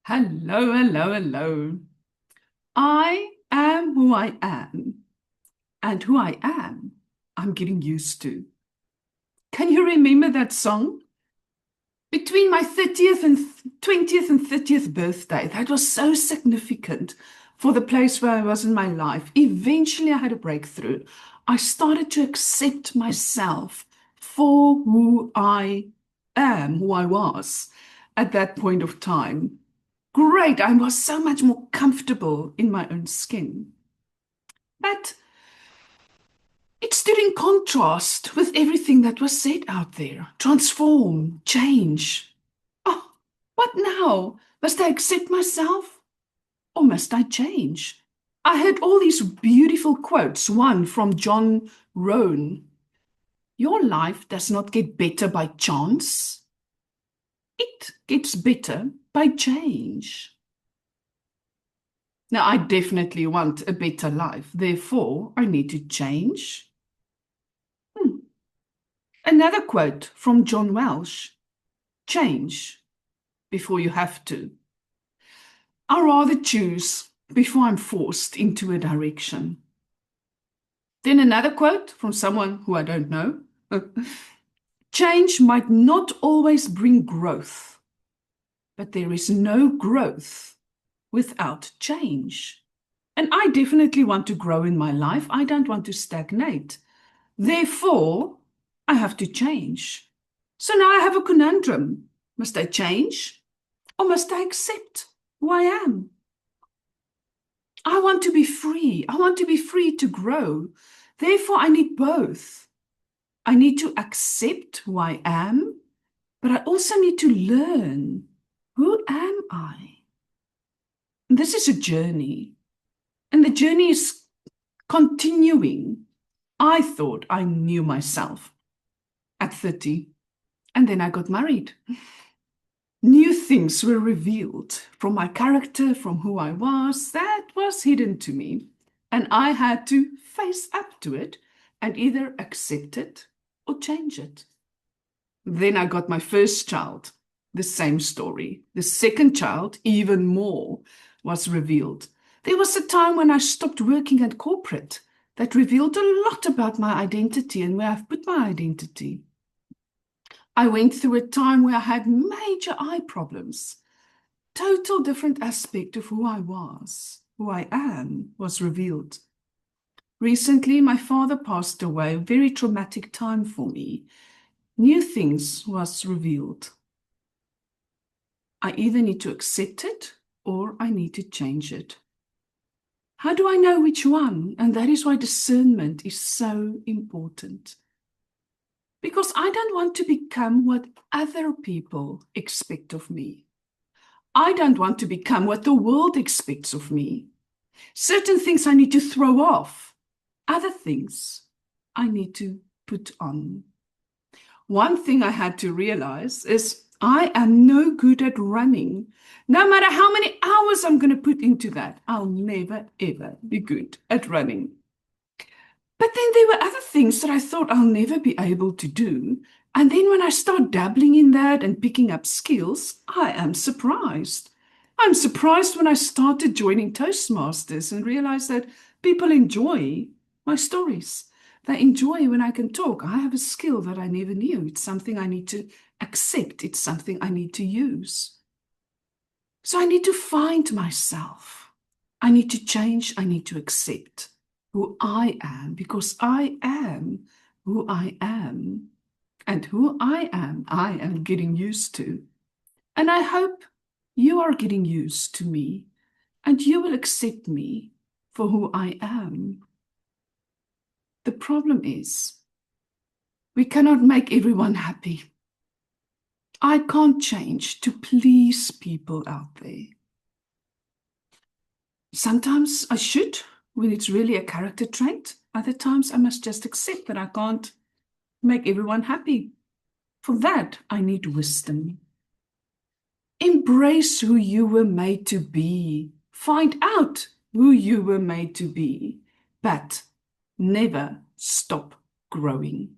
Hello, hello, hello. I am who I am, and who I am, I'm getting used to. Can you remember that song? Between my 30th and 20th and 30th birthday, that was so significant for the place where I was in my life. Eventually, I had a breakthrough. I started to accept myself for who I am, who I was at that point of time. Great, I was so much more comfortable in my own skin. But it stood in contrast with everything that was said out there. Transform, change. Oh, what now? Must I accept myself or must I change? I heard all these beautiful quotes, one from John Rohn. Your life does not get better by chance. It gets better by change. Now, I definitely want a better life. Therefore, I need to change. Hmm. Another quote from John Welsh: change before you have to. I rather choose before I'm forced into a direction. Then another quote from someone who I don't know: change might not always bring growth, but there is no growth without change. And I definitely want to grow in my life. I don't want to stagnate. Therefore, I have to change. So now I have a conundrum. Must I change or must I accept who I am? I want to be free. I want to be free to grow. Therefore, I need both. I need to accept who I am, but I also need to learn, who am I? And this is a journey, and the journey is continuing. I thought I knew myself at 30, and then I got married. New things were revealed from my character, from who I was, that was hidden to me. And I had to face up to it and either accept it or change it. Then I got my first child, the same story. The second child, even more, was revealed. There was a time when I stopped working at corporate that revealed a lot about my identity and where I've put my identity. I went through a time where I had major eye problems. Total different aspect of who I was, who I am, was revealed. Recently, my father passed away, a very traumatic time for me. New things was revealed. I either need to accept it or I need to change it. How do I know which one? And that is why discernment is so important. Because I don't want to become what other people expect of me. I don't want to become what the world expects of me. Certain things I need to throw off. Other things I need to put on. One thing I had to realize is I am no good at running. No matter how many hours I'm going to put into that, I'll never, ever be good at running. But then there were other things that I thought I'll never be able to do. And then when I start dabbling in that and picking up skills, I am surprised. I'm surprised when I started joining Toastmasters and realized that people enjoy my stories. They enjoy when I can talk. I have a skill that I never knew. It's something I need to accept. It's something I need to use. So I need to find myself. I need to change. I need to accept who I am because I am who I am. And who I am getting used to. And I hope you are getting used to me and you will accept me for who I am. The problem is, we cannot make everyone happy. I can't change to please people out there. Sometimes I should, when it's really a character trait. Other times I must just accept that I can't make everyone happy. For that, I need wisdom. Embrace who you were made to be. Find out who you were made to be, but never stop growing.